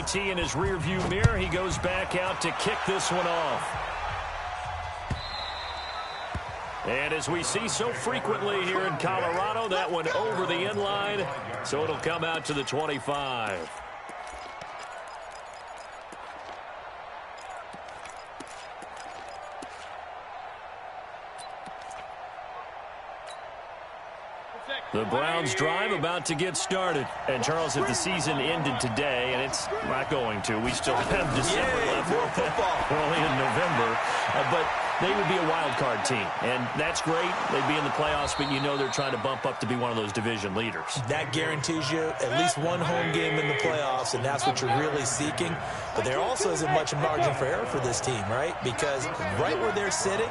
PAT in his rearview mirror. He goes back out to kick this one off. And as we see so frequently here in Colorado, that one over the end line, so it'll come out to the 25. The Browns drive about to get started. And, Charles, if the season ended today, and it's not going to, we still have December left. We're only in November. But they would be a wild card team. And that's great. They'd be in the playoffs, but you know they're trying to bump up to be one of those division leaders. That guarantees you at least one home game in the playoffs, and that's what you're really seeking. But there also isn't much margin for error for this team, right? Because right where they're sitting,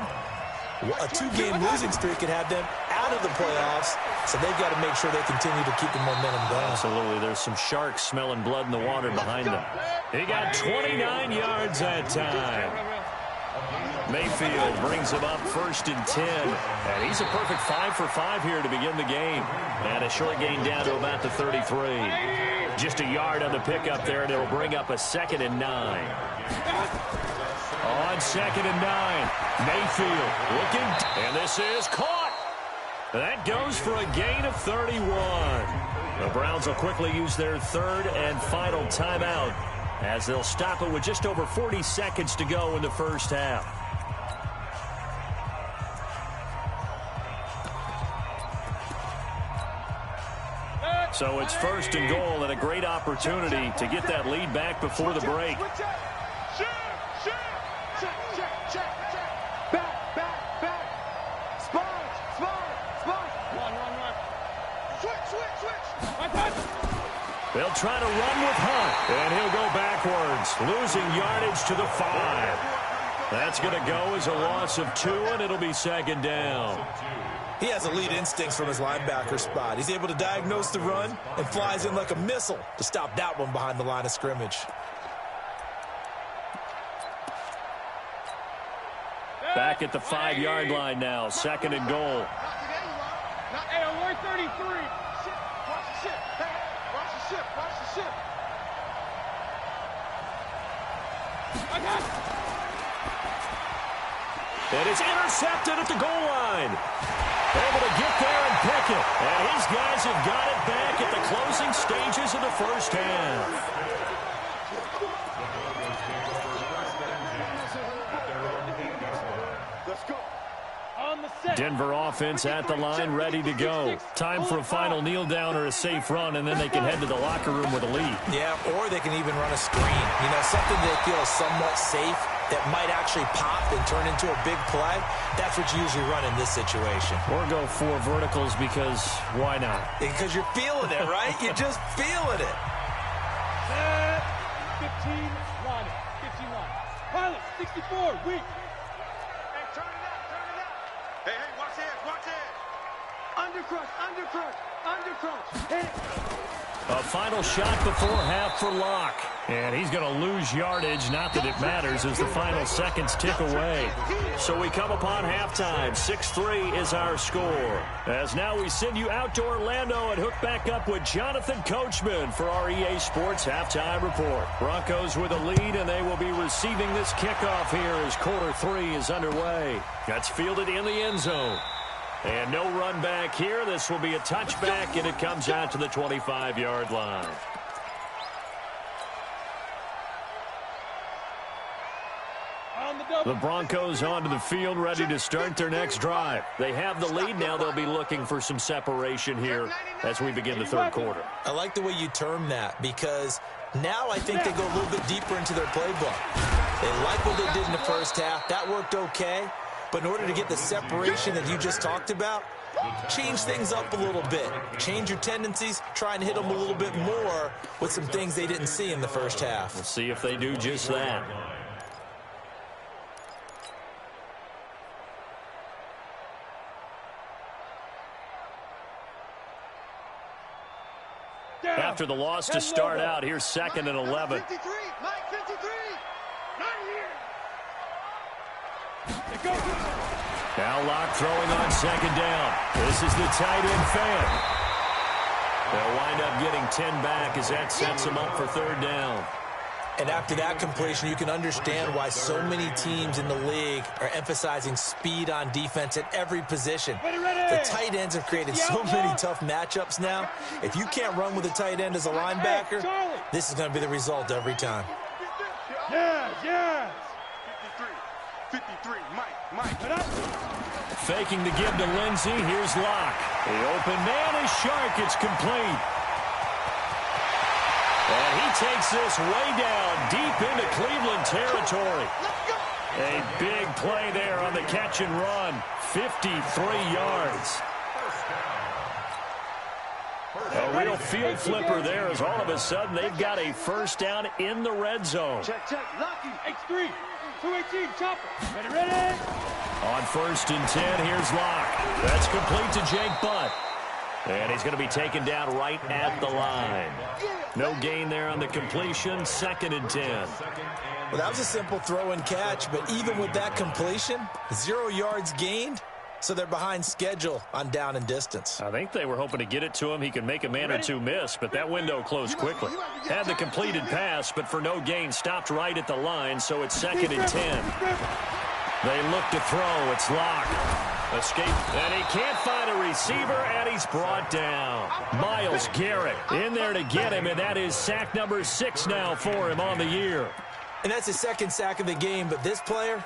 a two-game losing streak could have them out of the playoffs, so they've got to make sure they continue to keep the momentum going. Absolutely. There's some sharks smelling blood in the water behind them. He got 29 yards that time. Mayfield brings him up 1st and 10. And he's a perfect 5 for 5 here to begin the game. And a short gain down to about the 33. Just a yard on the pickup there, and it'll bring up a 2nd and 9. On 2nd and 9, Mayfield looking, and this is caught. That goes for a gain of 31. The Browns will quickly use their 3rd and final timeout as they'll stop it with just over 40 seconds to go in the first half. So it's 1st and goal, and a great opportunity to get that lead back before the break. They'll try to run with Hunt, and he'll go backwards, losing yardage to the 5. That's going to go as a loss of 2, and it'll be 2nd down. He has elite instincts from his linebacker spot. He's able to diagnose the run and flies in like a missile to stop that one behind the line of scrimmage. Back at the 5-yard line now, 2nd and goal. Hey, alert 33. Watch the ship. Hey, watch the ship. Watch the ship. And it's intercepted at the goal line. Able to get there and pick it. And his guys have got it back at the closing stages of the first half. Denver offense at the line, ready to go. Time for a final kneel down or a safe run, and then they can head to the locker room with a lead. Yeah, or they can even run a screen. You know, something they feel is somewhat safe that might actually pop and turn into a big play. That's what you usually run in this situation. Or go 4 verticals because why not? Because you're feeling it, right? You're just feeling it. 15 line. 15 line. Pilot, 64, weak. Hey, watch it. Undercrush. Hit. A final shot before half for Locke. And he's going to lose yardage. Not that it matters as the final seconds tick away. So we come upon halftime. 6-3 is our score. As now we send you out to Orlando and hook back up with Jonathan Coachman for our EA Sports Halftime Report. Broncos with a lead, and they will be receiving this kickoff here as quarter 3 is underway. That's fielded in the end zone. And no run back here. This will be a touchback, and it comes out to the 25-yard line. The Broncos onto the field, ready to start their next drive. They have the lead. Now they'll be looking for some separation here as we begin the third quarter. I like the way you term that, because now I think they go a little bit deeper into their playbook. They like what they did in the first half. That worked okay. But in order to get the separation that you just talked about, change things up a little bit. Change your tendencies. Try and hit them a little bit more with some things they didn't see in the first half. We'll see if they do just that. After the loss to start out, here's 2nd and 11. 53, Mike 53. Not here. Now Locke throwing on 2nd down. This is the tight end fan. They'll wind up getting 10 back as that sets them up for 3rd down. And after that completion, you can understand why so many teams in the league are emphasizing speed on defense at every position. The tight ends have created so many tough matchups now. If you can't run with a tight end as a linebacker, this is going to be the result every time. Yes. 53, Mike. Faking the give to Lindsey. Here's Locke. The open man is Shark. It's complete. And he takes this way down deep into Cleveland territory. A big play there on the catch and run. 53 yards. A real field flipper there as all of a sudden they've got a first down in the red zone. Check. Lockie. X3. 218. Chopper. Ready. On 1st and 10, here's Locke. That's complete to Jake Butt. And he's going to be taken down right at the line. No gain there on the completion. 2nd and 10. Well, that was a simple throw and catch, but even with that completion, 0 yards gained, so they're behind schedule on down and distance. I think they were hoping to get it to him. He could make a man or two miss, but that window closed quickly. Had the completed pass, but for no gain, stopped right at the line, so it's 2nd and 10. They look to throw. It's Locke. Escape, and he can't find a receiver, and he's brought down. Myles Garrett in there to get him, and that is sack number 6 now for him on the year. And that's his 2nd sack of the game, but this player,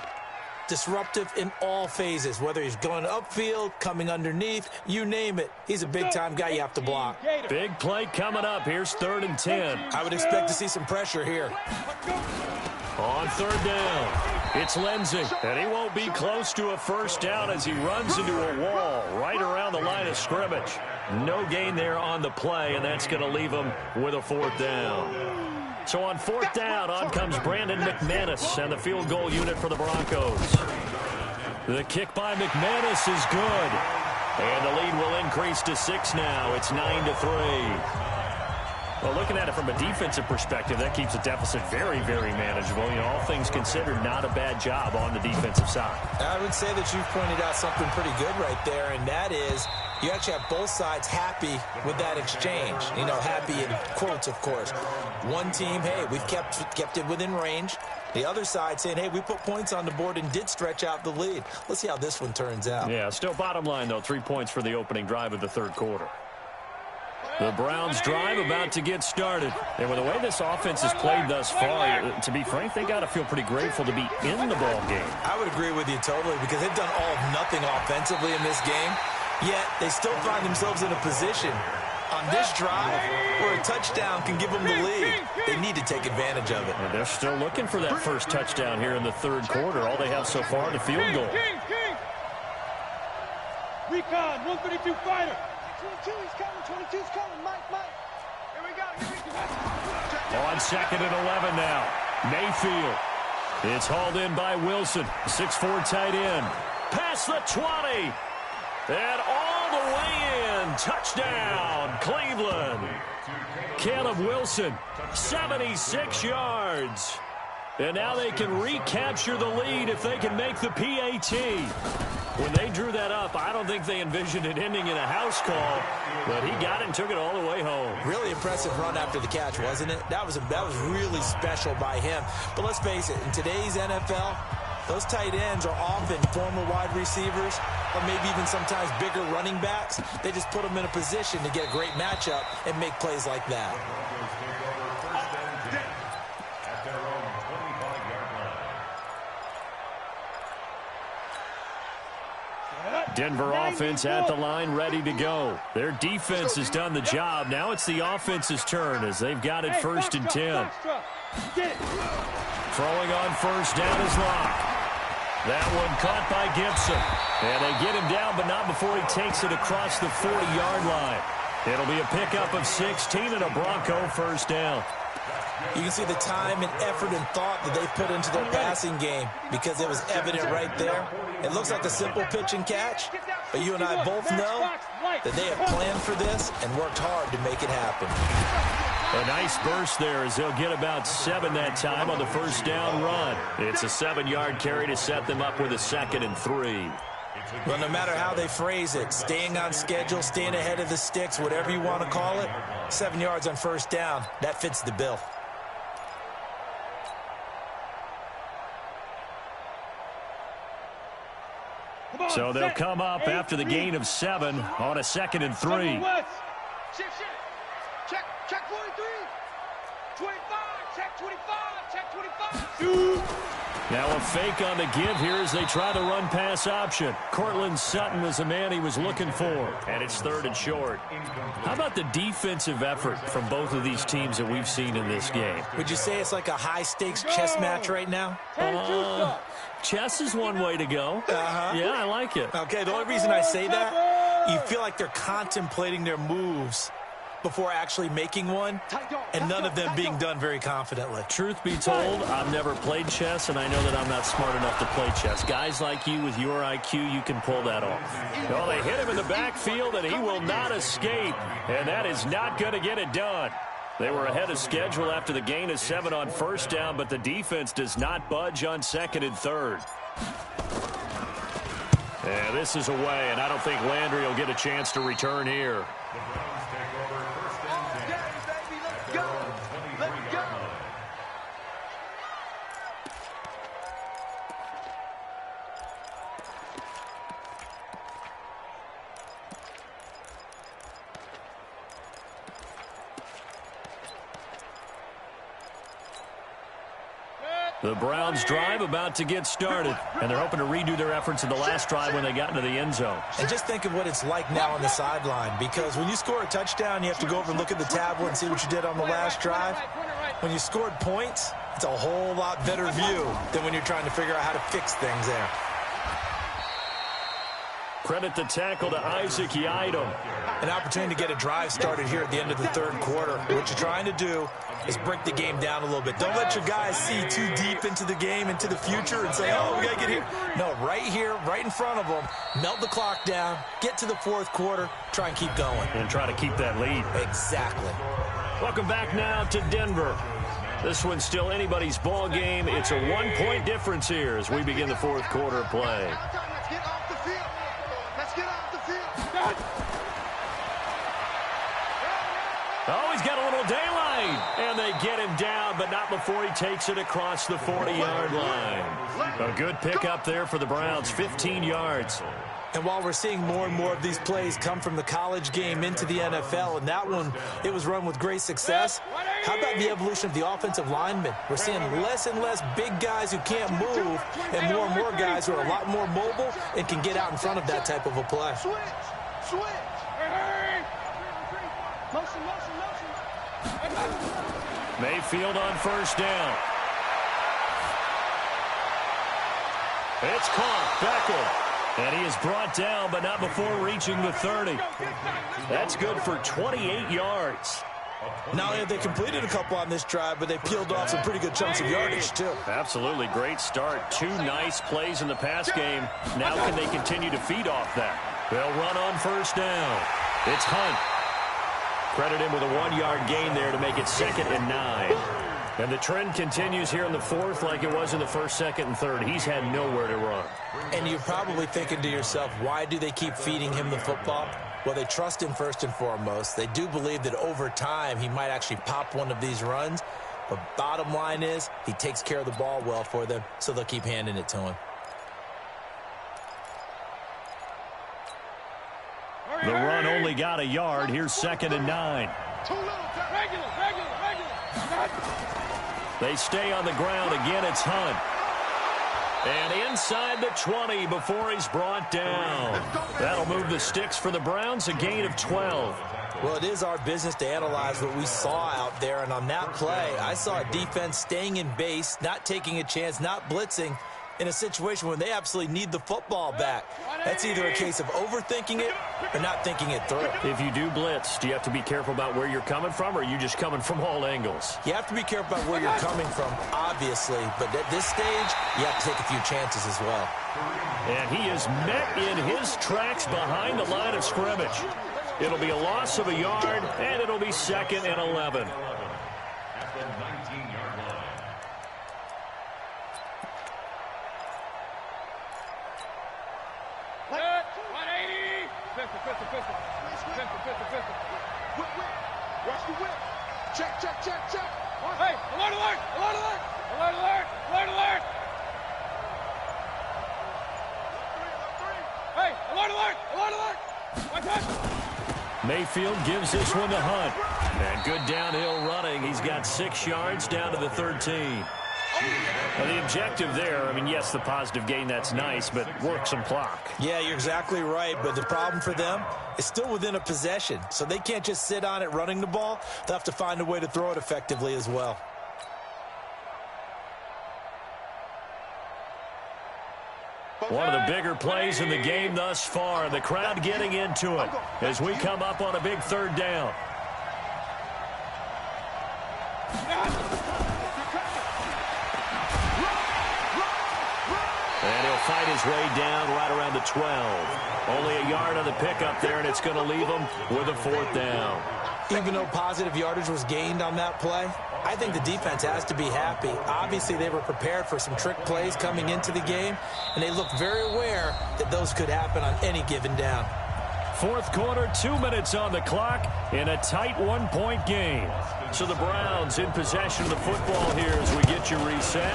disruptive in all phases, whether he's going upfield, coming underneath, you name it. He's a big-time guy you have to block. Big play coming up. Here's 3rd and 10. I would expect to see some pressure here. On 3rd down. It's Lindsey, and he won't be close to a first down as he runs into a wall right around the line of scrimmage. No gain there on the play, and that's going to leave him with a 4th down. So on 4th down, on comes Brandon McManus and the field goal unit for the Broncos. The kick by McManus is good, and the lead will increase to 6 now. It's 9-3. Well, looking at it from a defensive perspective, that keeps the deficit very, very manageable. You know, all things considered, not a bad job on the defensive side. I would say that you've pointed out something pretty good right there, and that is you actually have both sides happy with that exchange. You know, happy in quotes, of course. One team, hey, we've kept it within range. The other side saying, hey, we put points on the board and did stretch out the lead. Let's see how this one turns out. Yeah, still bottom line, though, 3 points for the opening drive of the 3rd quarter. The Browns drive about to get started. And with the way this offense has played thus far, to be frank, they got to feel pretty grateful to be in the ball game. I would agree with you totally because they've done all of nothing offensively in this game, yet they still find themselves in a position on this drive where a touchdown can give them the lead. They need to take advantage of it. And they're still looking for that first touchdown here in the 3rd quarter. All they have so far, the field goal. Recon, 132 fighter. 22's coming, 22's coming, Mike. Here we go. On 2nd and 11 now. Mayfield. It's hauled in by Wilson, 6'4" tight end. Past the 20. And all the way in. Touchdown, Cleveland. Caleb Wilson, 76 yards. And now they can recapture the lead if they can make the PAT. When they drew that up, I don't think they envisioned it ending in a house call, but he got it and took it all the way home. Really impressive run after the catch, wasn't it? That was really special by him. But let's face it, in today's NFL, those tight ends are often former wide receivers or maybe even sometimes bigger running backs. They just put them in a position to get a great matchup and make plays like that. Denver offense at the line, ready to go. Their defense has done the job. Now it's the offense's turn as they've got it 1st and 10. Throwing on 1st down is Locke. That one caught by Gibson. And they get him down, but not before he takes it across the 40-yard line. It'll be a pickup of 16 and a Bronco 1st down. You can see the time and effort and thought that they've put into their passing game because it was evident right there. It looks like a simple pitch and catch, but you and I both know that they have planned for this and worked hard to make it happen. A nice burst there as they'll get about 7 that time on the 1st down run. It's a 7-yard carry to set them up with a 2nd and 3. Well, no matter how they phrase it, staying on schedule, staying ahead of the sticks, whatever you want to call it, 7 yards on 1st down, that fits the bill. So they'll come up after the gain of 7 on a 2nd and 3. Check 43. 25. Check 25. Check 25. Now a fake on the give here as they try the run-pass option. Cortland Sutton was the man he was looking for, and it's 3rd and short. How about the defensive effort from both of these teams that we've seen in this game? Would you say it's like a high-stakes chess match right now? Chess is one way to go. Yeah, I like it. Okay, the only reason I say that, you feel like they're contemplating their moves before actually making one, and none of them being done very confidently. Truth be told, I've never played chess, and I know that I'm not smart enough to play chess. Guys like you with your IQ, you can pull that off. Well, they hit him in the backfield, and he will not escape, and that is not going to get it done. They were ahead of schedule after the gain of 7 on 1st down, but the defense does not budge on 2nd and 3rd. Yeah, this is away, and I don't think Landry will get a chance to return here. The Browns drive about to get started, and they're hoping to redo their efforts in the last drive when they got into the end zone. And just think of what it's like now on the sideline, because when you score a touchdown, you have to go over and look at the tablet and see what you did on the last drive. When you scored points, it's a whole lot better view than when you're trying to figure out how to fix things there. Credit the tackle to Isaac Yiadom. An opportunity to get a drive started here at the end of the 3rd quarter. What you're trying to do is break the game down a little bit. Don't let your guys see too deep into the game, into the future, and say, oh, we got to get here. No, right here, right in front of them, melt the clock down, get to the 4th quarter, try and keep going. And try to keep that lead. Exactly. Welcome back now to Denver. This one's still anybody's ball game. It's a 1-point difference here as we begin the 4th quarter play. Let's get off the field. Let's get off the field. Oh, he's got a little daylight. And they get him down, but not before he takes it across the 40-yard line. A good pickup there for the Browns, 15 yards. And while we're seeing more and more of these plays come from the college game into the NFL, and that one, it was run with great success, how about the evolution of the offensive linemen? We're seeing less and less big guys who can't move and more guys who are a lot more mobile and can get out in front of that type of a play. Switch. Motion. Mayfield on 1st down. It's caught. Beckel. And he is brought down, but not before reaching the 30. That's good for 28 yards. Not only have they completed a couple on this drive, but they peeled off some pretty good chunks of yardage, too. Absolutely. Great start. 2 nice plays in the pass game. Now can they continue to feed off that? They'll run on 1st down. It's Hunt. Credit him with a 1-yard gain there to make it 2nd and 9. And the trend continues here in the 4th like it was in the 1st, 2nd, and 3rd. He's had nowhere to run. And you're probably thinking to yourself, why do they keep feeding him the football? Well, they trust him first and foremost. They do believe that over time he might actually pop one of these runs. But bottom line is he takes care of the ball well for them, so they'll keep handing it to him. The run only got a yard. Here's 2nd and 9. Regular. They stay on the ground. Again, it's Hunt. And inside the 20 before he's brought down. That'll move the sticks for the Browns, a gain of 12. Well, it is our business to analyze what we saw out there. And on that play, I saw a defense staying in base, not taking a chance, not blitzing, in a situation where they absolutely need the football back. That's either a case of overthinking it or not thinking it through. If you do blitz, do you have to be careful about where you're coming from, or are you just coming from all angles? You have to be careful about where you're coming from, obviously. But at this stage, you have to take a few chances as well. And he is met in his tracks behind the line of scrimmage. It'll be a loss of a yard, and it'll be 2nd and 11. Watch the whip. Check. Hey, alert. Mayfield gives this one to Hunt. And good downhill running. He's got 6 yards down to the 13. Well, the objective there, I mean, yes, the positive gain, that's nice, but work some clock. Yeah, you're exactly right, but the problem for them is still within a possession, so they can't just sit on it running the ball. They'll have to find a way to throw it effectively as well. One of the bigger plays in the game thus far. The crowd getting into it as we come up on a big 3rd down. And he'll fight his way down right around the 12. Only a yard on the pickup there, and it's going to leave him with a 4th down. Even though positive yardage was gained on that play, I think the defense has to be happy. Obviously, they were prepared for some trick plays coming into the game, and they looked very aware that those could happen on any given down. 4th quarter, 2 minutes on the clock in a tight 1-point game. So the Browns in possession of the football here as we get you reset.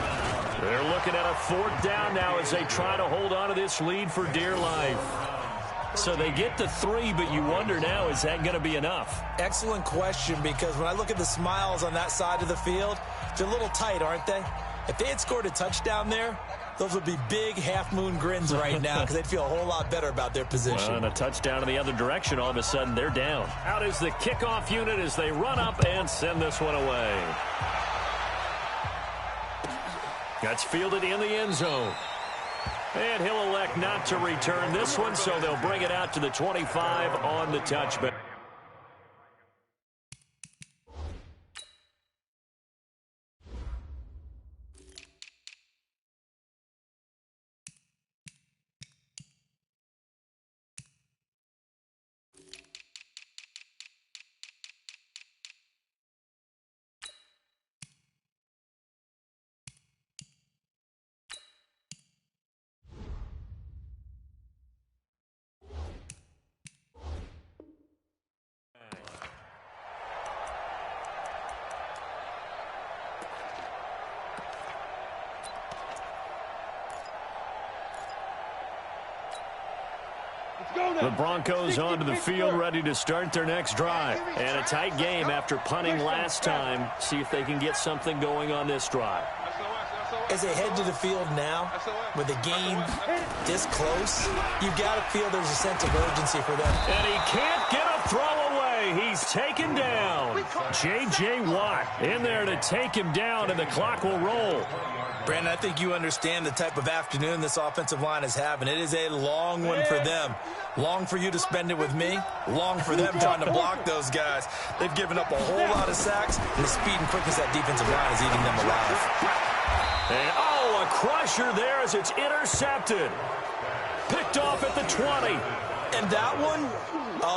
They're looking at a 4th down now as they try to hold on to this lead for dear life. So they get to 3, but you wonder now, is that going to be enough? Excellent question, because when I look at the smiles on that side of the field, they're a little tight, aren't they? If they had scored a touchdown there, those would be big half-moon grins right now because they'd feel a whole lot better about their position. Well, and a touchdown in the other direction, all of a sudden they're down. Out is the kickoff unit as they run up and send this one away. That's fielded in the end zone. And he'll elect not to return this one, so they'll bring it out to the 25 on the touchback. The Broncos onto the field, ready to start their next drive. And a tight game after punting last time. See if they can get something going on this drive. As they head to the field now, with the game this close, you've got to feel there's a sense of urgency for them. And he can't get a throw away. He's taken down. J.J. Watt in there to take him down, and the clock will roll. Brandon, I think you understand the type of afternoon this offensive line is having. It is a long one for them. Long for you to spend it with me. Long for them trying to block those guys. They've given up a whole lot of sacks, and the speed and quickness of that defensive line is eating them alive. And, a crusher there as it's intercepted. Picked off at the 20. And that one,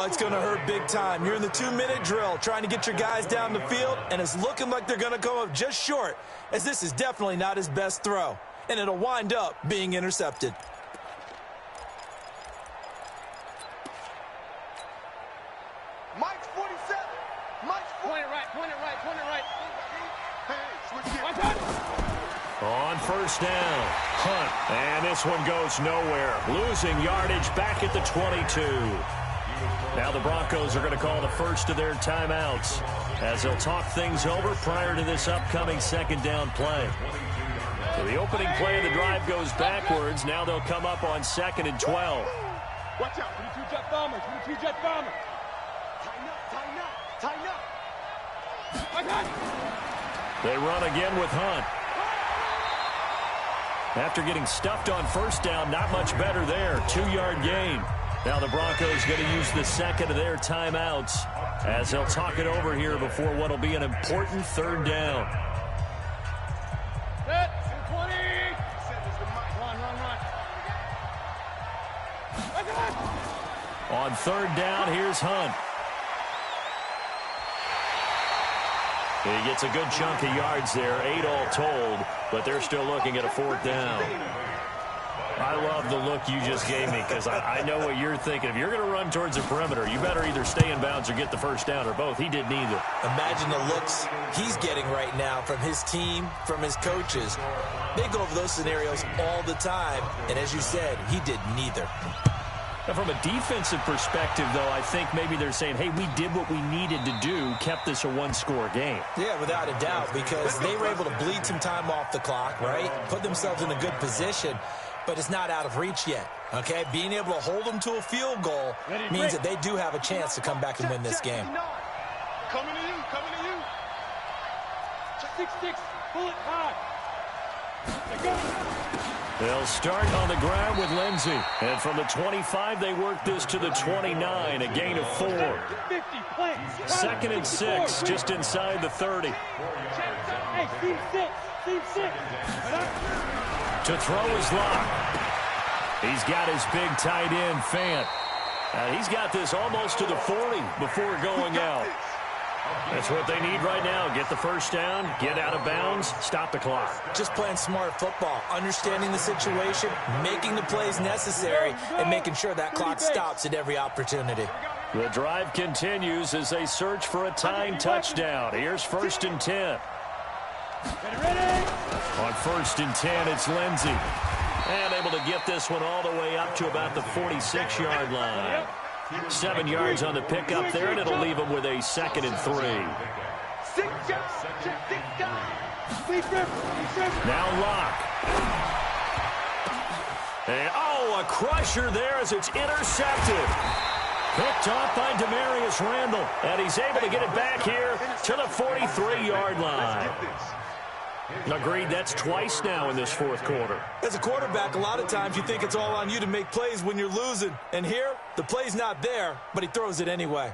it's going to hurt big time. You're in the 2-minute drill trying to get your guys down the field, and it's looking like they're going to come up just short, as this is definitely not his best throw. And it'll wind up being intercepted. Mike's 47. Mike's 40. Point it right. Hey, switch here. On first down, Hunt. And this one goes nowhere. Losing yardage back at the 22. Now the Broncos are going to call the first of their timeouts as they'll talk things over prior to this upcoming 2nd down play. So the opening play of the drive goes backwards. Now they'll come up on 2nd and 12. Watch out. 22 jet bomber. 22 jet bomber. Tighten up. They run again with Hunt. After getting stuffed on first down, not much better there. 2-yard gain. Now the Broncos going to use the 2nd of their timeouts as they'll talk it over here before what will be an important 3rd down. Set. 20. Run. On 3rd down, here's Hunt. He gets a good chunk of yards there, 8 all told, but they're still looking at a 4th down. I love the look you just gave me because I know what you're thinking. If you're going to run towards the perimeter, you better either stay in bounds or get the first down, or both. He did neither. Imagine the looks he's getting right now from his team, from his coaches. They go over those scenarios all the time, and as you said, he did neither. Now, from a defensive perspective, though, I think maybe they're saying, hey, we did what we needed to do, kept this a one-score game. Yeah, without a doubt, because they were able to bleed some time off the clock, right? Put themselves in a good position, but it's not out of reach yet, okay? Being able to hold them to a field goal means that they do have a chance to come back and win this game. Coming to you, coming to you. 6-6, pull it high. They'll start on the ground with Lindsey. And from the 25, they work this to the 29, a gain of 4. 2nd and 6, just inside the 30. Hey, team 6. To throw his lock. He's got his big tight end, Fant. He's got this almost to the 40 before going out. That's what they need right now. Get the first down, get out of bounds, stop the clock. Just playing smart football, understanding the situation, making the plays necessary, and making sure that clock stops at every opportunity. The drive continues as they search for a tying touchdown. Here's 1st and 10. On 1st and 10, it's Lindsey. And able to get this one all the way up to about the 46-yard line. 7 yards on the pickup there, and it'll leave them with a 2nd and 3. Now Locke. And, a crusher there as it's intercepted. Picked off by Demarius Randall, and he's able to get it back here to the 43-yard line. Agreed, that's twice now in this 4th quarter. As a quarterback, a lot of times you think it's all on you to make plays when you're losing. And here, the play's not there, but he throws it anyway.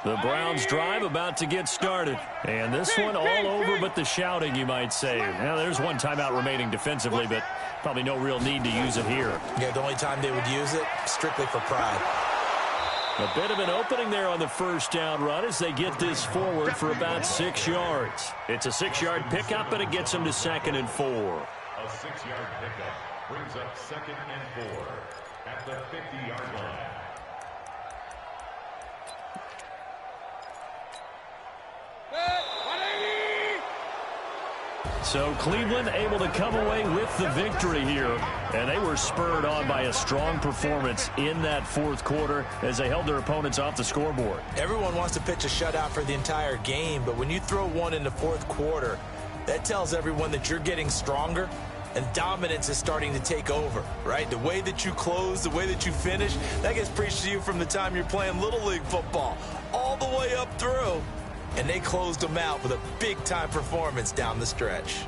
The Browns drive about to get started. And this one all over but the shouting, you might say. Now, there's one timeout remaining defensively, but probably no real need to use it here. Yeah, the only time they would use it, strictly for pride. A bit of an opening there on the first down run as they get this forward for about 6 yards. It's a 6-yard pickup, and it gets them to 2nd and 4. A 6-yard pickup brings up 2nd and 4 at the 50-yard line. So Cleveland able to come away with the victory here, and they were spurred on by a strong performance in that 4th quarter as they held their opponents off the scoreboard. Everyone wants to pitch a shutout for the entire game, but when you throw one in the 4th quarter, that tells everyone that you're getting stronger and dominance is starting to take over, right? The way that you close, the way that you finish, that gets preached to you from the time you're playing Little League football all the way up through. And they closed them out with a big-time performance down the stretch.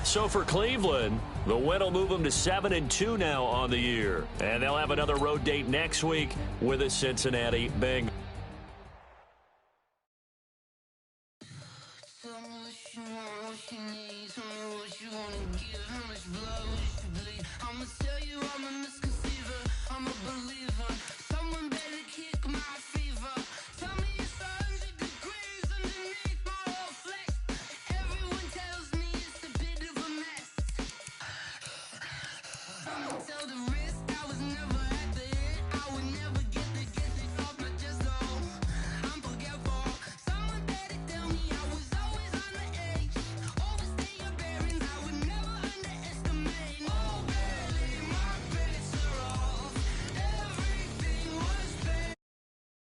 So for Cleveland, the win will move them to 7-2 now on the year. And they'll have another road date next week with the Cincinnati Bengals.